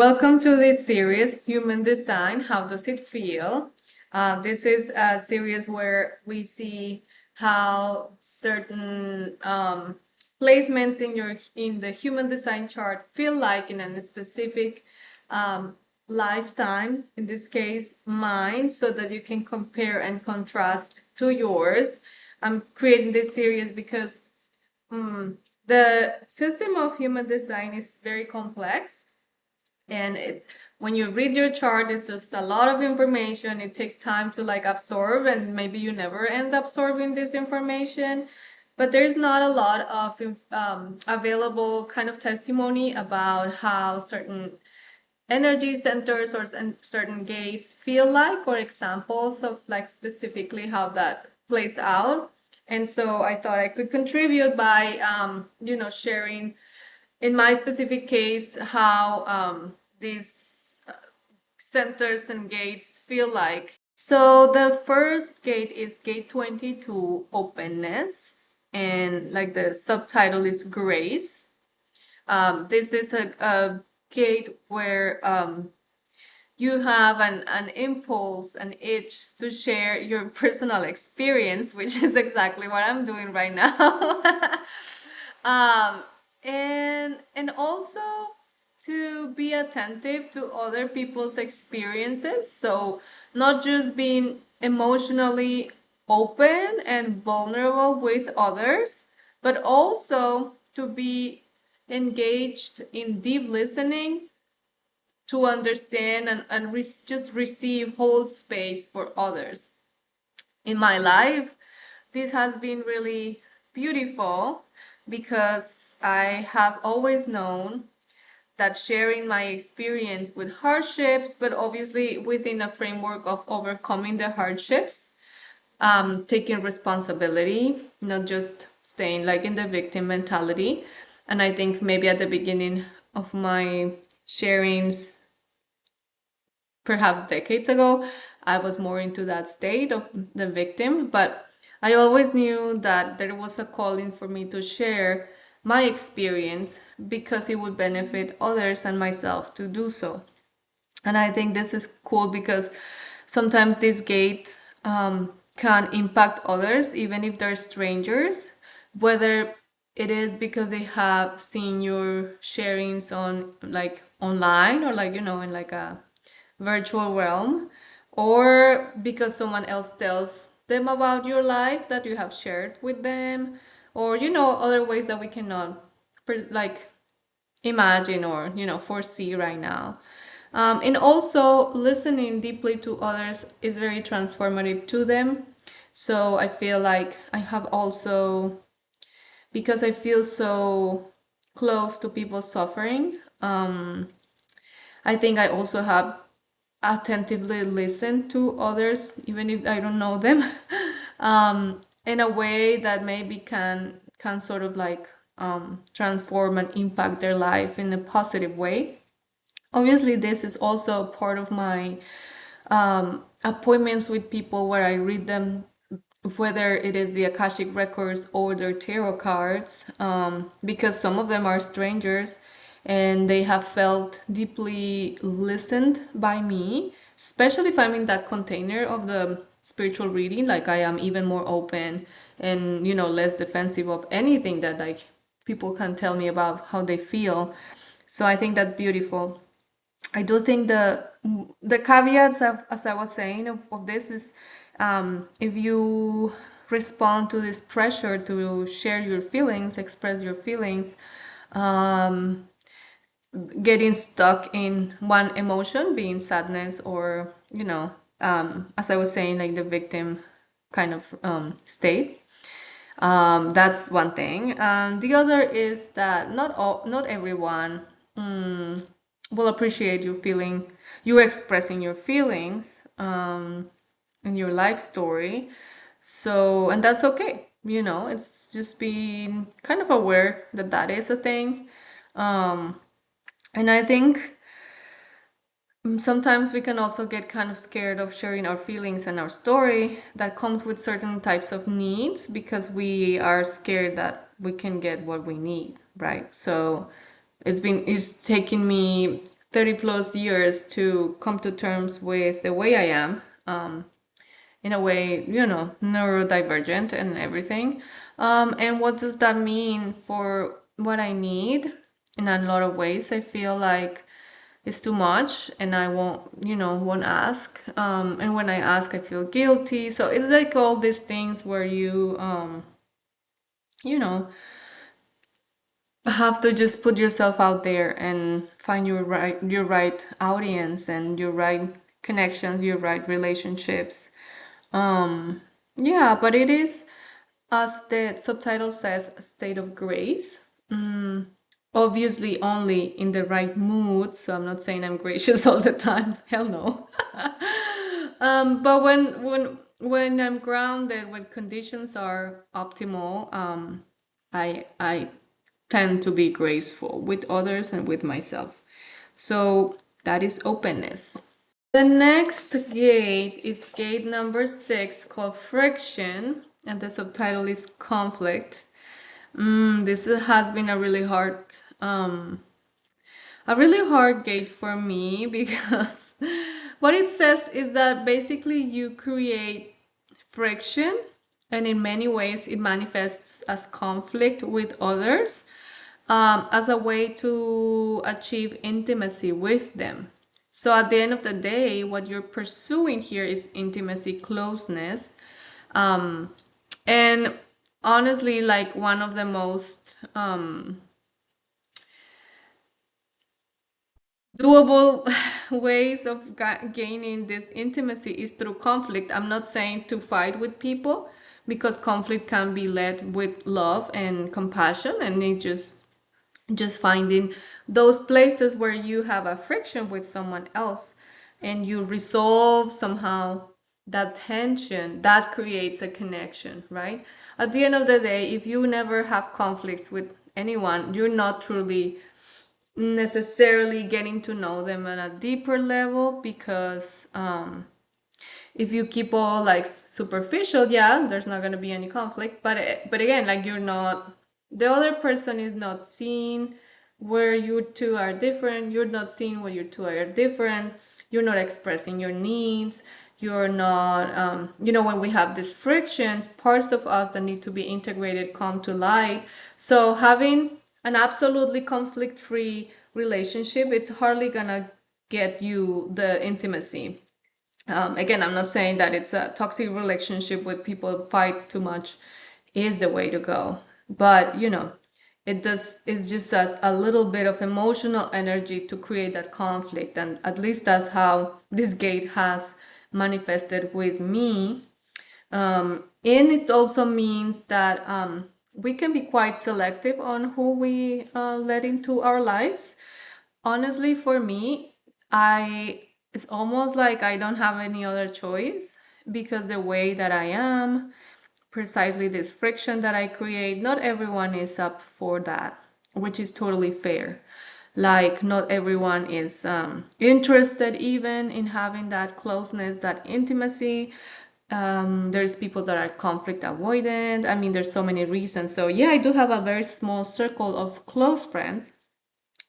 Welcome to this series, Human Design, How Does It Feel? This is a series where we see how certain placements in the human design chart feel like in a specific lifetime, in this case mine, so that you can compare and contrast to yours. I'm creating this series because the system of human design is very complex, and when you read your chart, it's just a lot of information. It takes time to absorb, and maybe you never end up absorbing this information. But there's not a lot of available kind of testimony about how certain energy centers or certain gates feel like, or examples of specifically how that plays out. And so I thought I could contribute by sharing in my specific case how these centers and gates feel like. So the first gate is gate 22, openness, and the subtitle is grace. This is a gate where you have an impulse, an itch to share your personal experience, which is exactly what I'm doing right now. um, and also to be attentive to other people's experiences. So not just being emotionally open and vulnerable with others, but also to be engaged in deep listening, to understand and just receive, hold space for others. In my life, this has been really beautiful because I have always known that sharing my experience with hardships, but obviously within a framework of overcoming the hardships, taking responsibility, not just staying in the victim mentality. And I think maybe at the beginning of my sharings, perhaps decades ago, I was more into that state of the victim, but I always knew that there was a calling for me to share my experience because it would benefit others and myself to do so. And I think this is cool because sometimes this gate can impact others, even if they're strangers, whether it is because they have seen your sharings on online, or in a virtual realm, or because someone else tells them about your life that you have shared with them, or other ways that we cannot imagine or foresee right now. And also listening deeply to others is very transformative to them. So I feel like I have also, because I feel so close to people suffering, I think I also have attentively listened to others, even if I don't know them, in a way that maybe can sort of transform and impact their life in a positive way. Obviously, this is also part of my appointments with people where I read them, whether it is the Akashic records or their tarot cards, because some of them are strangers and they have felt deeply listened by me, especially if I'm in that container of the spiritual reading. Like, I am even more open and less defensive of anything that people can tell me about how they feel. So I think that's beautiful. I do think the caveats of, as I was saying, of this is, if you respond to this pressure to share your feelings, express your feelings, getting stuck in one emotion, being sadness, or as I was saying, like the victim kind of state. That's one thing. The other is that not everyone will appreciate you feeling, you expressing your feelings in your life story. So, and that's okay. It's just being kind of aware that that is a thing. And I think sometimes we can also get kind of scared of sharing our feelings and our story that comes with certain types of needs, because we are scared that we can get what we need, right? So it's taken me 30 plus years to come to terms with the way I am, in a way, neurodivergent and everything. And what does that mean for what I need? In a lot of ways, I feel like it's too much and I won't ask. And when I ask, I feel guilty. So it's like all these things where you know, have to just put yourself out there and find your right audience and your right connections, your right relationships. Um, yeah, but it is, as the subtitle says, a state of grace. Mm, obviously, only in the right mood. So I'm not saying I'm gracious all the time. Hell no. But when I'm grounded, when conditions are optimal, I tend to be graceful with others and with myself. So that is openness. The next gate is gate number 6, called friction, and the subtitle is conflict. This has been a really hard gate for me because what it says is that basically you create friction, and in many ways it manifests as conflict with others, as a way to achieve intimacy with them. So at the end of the day, what you're pursuing here is intimacy, closeness. And honestly, like one of the most doable ways of gaining this intimacy is through conflict. I'm not saying to fight with people, because conflict can be led with love and compassion, and it just finding those places where you have a friction with someone else and you resolve somehow that tension that creates a connection, right? At the end of the day, if you never have conflicts with anyone, you're not truly necessarily getting to know them on a deeper level, because if you keep all like superficial, yeah, there's not going to be any conflict. But again, like, you're not, the other person is not seeing where you two are different. You're not seeing where you two are different. You're not expressing your needs. You're not, when we have these frictions, parts of us that need to be integrated come to light. So having an absolutely conflict-free relationship, it's hardly gonna get you the intimacy. Again, I'm not saying that it's a toxic relationship with people fight too much is the way to go, but it's just as a little bit of emotional energy to create that conflict, and at least that's how this gate has manifested with me. And it also means that we can be quite selective on who we let into our lives. Honestly, for me, I it's almost like I don't have any other choice, because the way that I am, precisely this friction that I create, not everyone is up for that, which is totally fair. Like, not everyone is interested even in having that closeness, that intimacy. There's people that are conflict avoidant. I mean, there's so many reasons. So yeah, I do have a very small circle of close friends.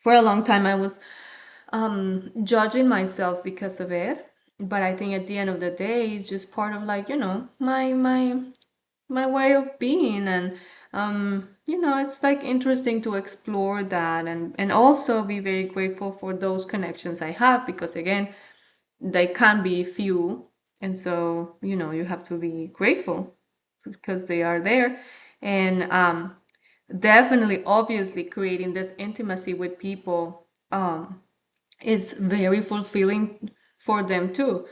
For a long time, I was judging myself because of it, but I think at the end of the day, it's just part of, like, my way of being. And it's like interesting to explore that, and also be very grateful for those connections I have, because again, they can be few, and so you have to be grateful because they are there. And definitely, obviously, creating this intimacy with people, it's very fulfilling for them too.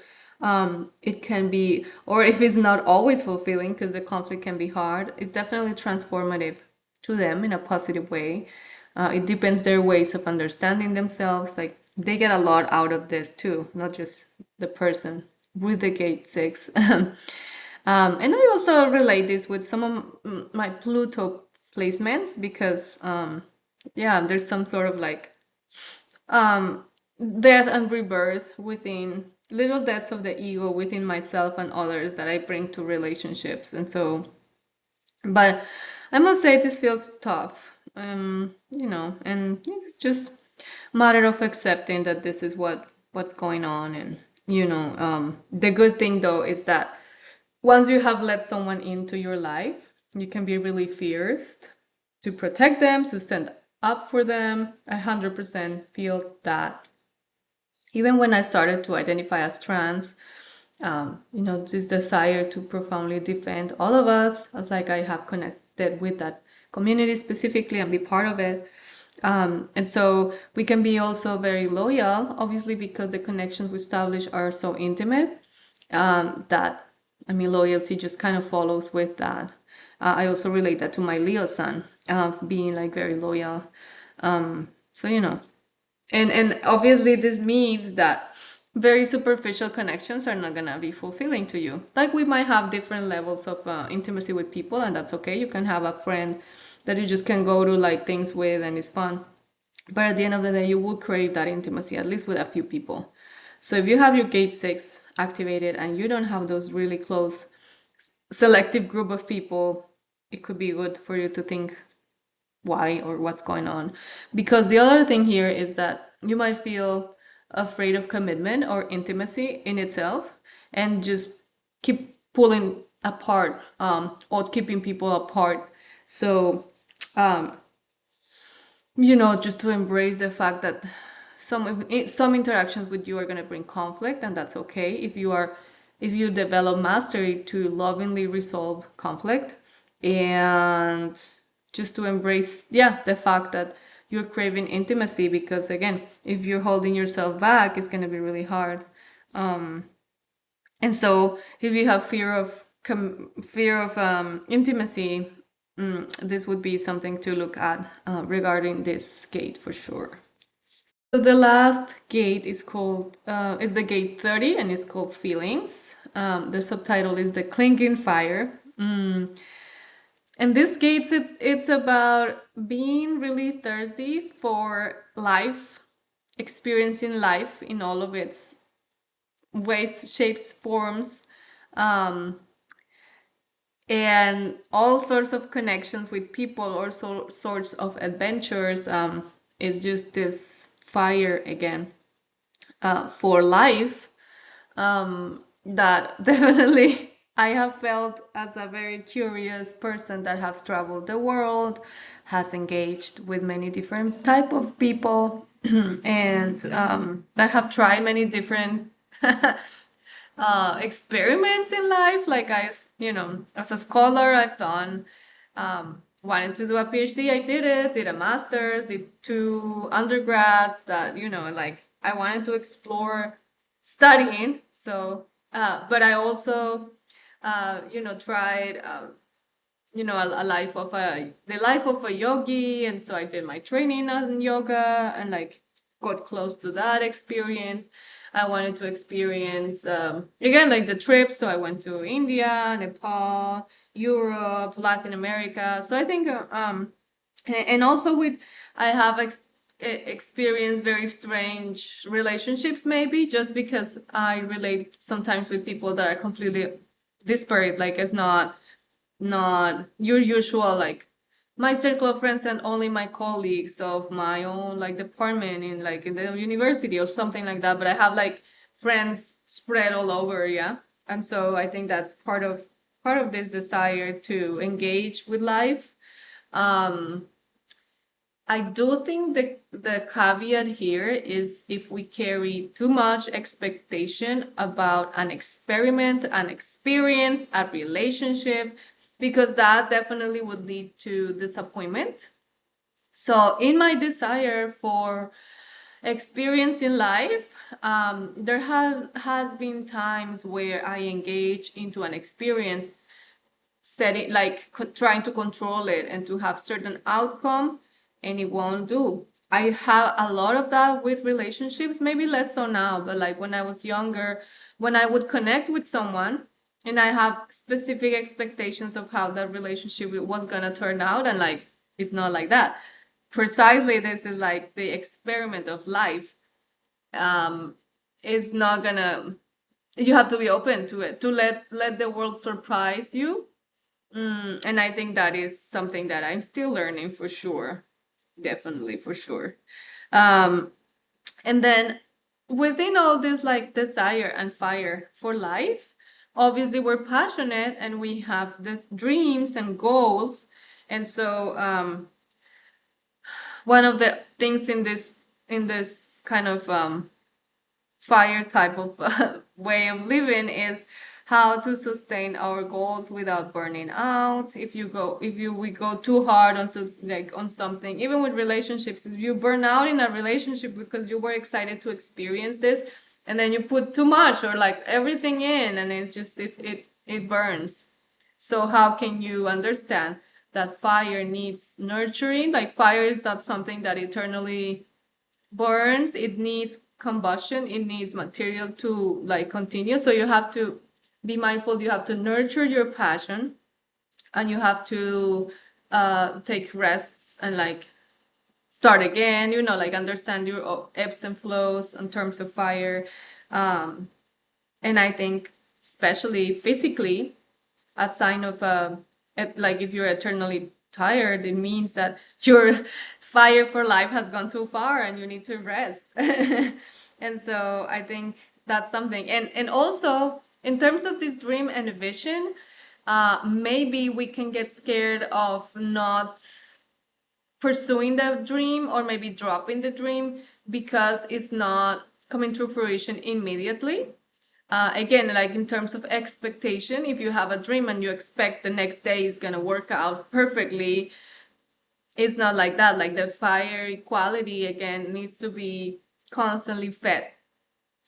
It can be, or if it's not always fulfilling, because the conflict can be hard, it's definitely transformative to them in a positive way. It depends their ways of understanding themselves. Like, they get a lot out of this too, not just the person with the gate 6. And I also relate this with some of my Pluto placements, because yeah, there's some sort of like um, death and rebirth within, little deaths of the ego within myself and others that I bring to relationships. And so, but I must say this feels tough, and it's just matter of accepting that this is what's going on. And the good thing though is that once you have let someone into your life, you can be really fierce to protect them, to stand up for them. 100% feel that. Even when I started to identify as trans, this desire to profoundly defend all of us, as like I have connected with that community specifically and be part of it. And so we can be also very loyal, obviously, because the connections we establish are so intimate, that, I mean, loyalty just kind of follows with that. I also relate that to my Leo sun, being like very loyal. So, and obviously this means that very superficial connections are not gonna be fulfilling to you. Like, we might have different levels of intimacy with people, and that's okay. You can have a friend that you just can go to like things with and it's fun. But at the end of the day, you will crave that intimacy, at least with a few people. So if you have your gate 6 activated and you don't have those really close selective group of people, it could be good for you to think why or what's going on. Because the other thing here is that you might feel afraid of commitment or intimacy in itself, and just keep pulling apart, or keeping people apart. So just to embrace the fact that some interactions with you are going to bring conflict, and that's okay. If you develop mastery to lovingly resolve conflict, and just to embrace, the fact that you're craving intimacy, because again, if you're holding yourself back, it's going to be really hard. And so if you have fear of intimacy, this would be something to look at, regarding this gate for sure. So the last gate is the gate 30, and it's called feelings. The subtitle is the clinging fire. And this gate, it's about being really thirsty for life, experiencing life in all of its ways, shapes, forms, and all sorts of connections with people, or sorts of adventures. Is just this fire again, for life, that definitely I have felt as a very curious person that has traveled the world, has engaged with many different type of people, and that have tried many different experiments in life. Like, as a scholar, I've done, wanted to do a PhD. I did it, did a master's, did 2 undergrads that, like, I wanted to explore studying. So, but I also, tried, a life of the life of a yogi. And so I did my training on yoga and like got close to that experience. I wanted to experience, again, like the trip. So I went to India, Nepal, Europe, Latin America. So I think, and also I have experienced very strange relationships, maybe just because I relate sometimes with people that are completely disparate. Like, it's not your usual, like, my circle of friends, and only my colleagues of my own like department in like in the university or something like that. But I have like friends spread all over, yeah. And so I think that's part of this desire to engage with life. I do think the caveat here is if we carry too much expectation about an experiment, an experience, a relationship, because that definitely would lead to disappointment. So, in my desire for experience in life, there has been times where I engage into an experience, setting like trying to control it and to have certain outcome, and it won't do. I have a lot of that with relationships, maybe less so now, but like when I was younger, when I would connect with someone and I have specific expectations of how that relationship was gonna turn out, and like it's not like that. Precisely, this is like the experiment of life. Um, it's not gonna. You have to be open to it, to let the world surprise you. And I think that is something that I'm still learning for sure. Definitely, for sure. Um, and then within all this like desire and fire for life, obviously we're passionate and we have the dreams and goals. And so one of the things in this kind of fire type of way of living is how to sustain our goals without burning out. If we go too hard onto like on something, even with relationships, if you burn out in a relationship because you were excited to experience this, and then you put too much or like everything in, and it's just it burns. So how can you understand that fire needs nurturing? Like fire is not something that eternally burns. It needs combustion. It needs material to like continue. So you have to be mindful. You have to nurture your passion, and you have to take rests and like start again. Like understand your ebbs and flows in terms of fire. And I think especially physically, a sign of like if you're eternally tired, it means that your fire for life has gone too far and you need to rest. And so I think that's something. And also in terms of this dream and vision, maybe we can get scared of not pursuing the dream, or maybe dropping the dream because it's not coming to fruition immediately. Again, like in terms of expectation, if you have a dream and you expect the next day is going to work out perfectly, it's not like that. Like the fire quality, again, needs to be constantly fed.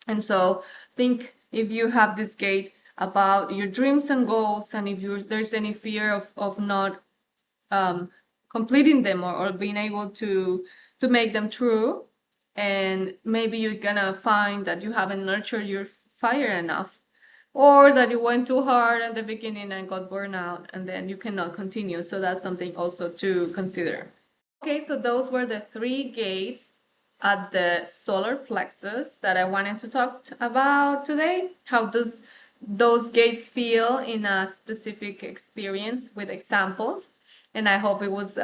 And so think if you have this gate about your dreams and goals, and if there's any fear of not completing them, or being able to make them true, and maybe you're gonna find that you haven't nurtured your fire enough, or that you went too hard at the beginning and got burned out and then you cannot continue. So that's something also to consider. Okay, so those were the 3 gates at the solar plexus that I wanted to talk about today. How does those gates feel in a specific experience with examples? And I hope it was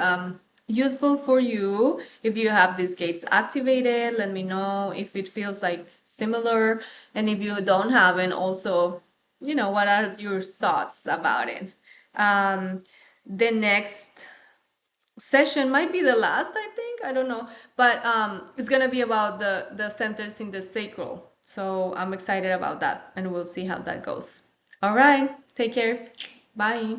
useful for you. If you have these gates activated, let me know if it feels like similar. And if you don't have it, also, what are your thoughts about it? The next session might be the last, I think, I don't know, but it's gonna be about the centers in the sacral. So I'm excited about that, and we'll see how that goes. All right, take care. Bye.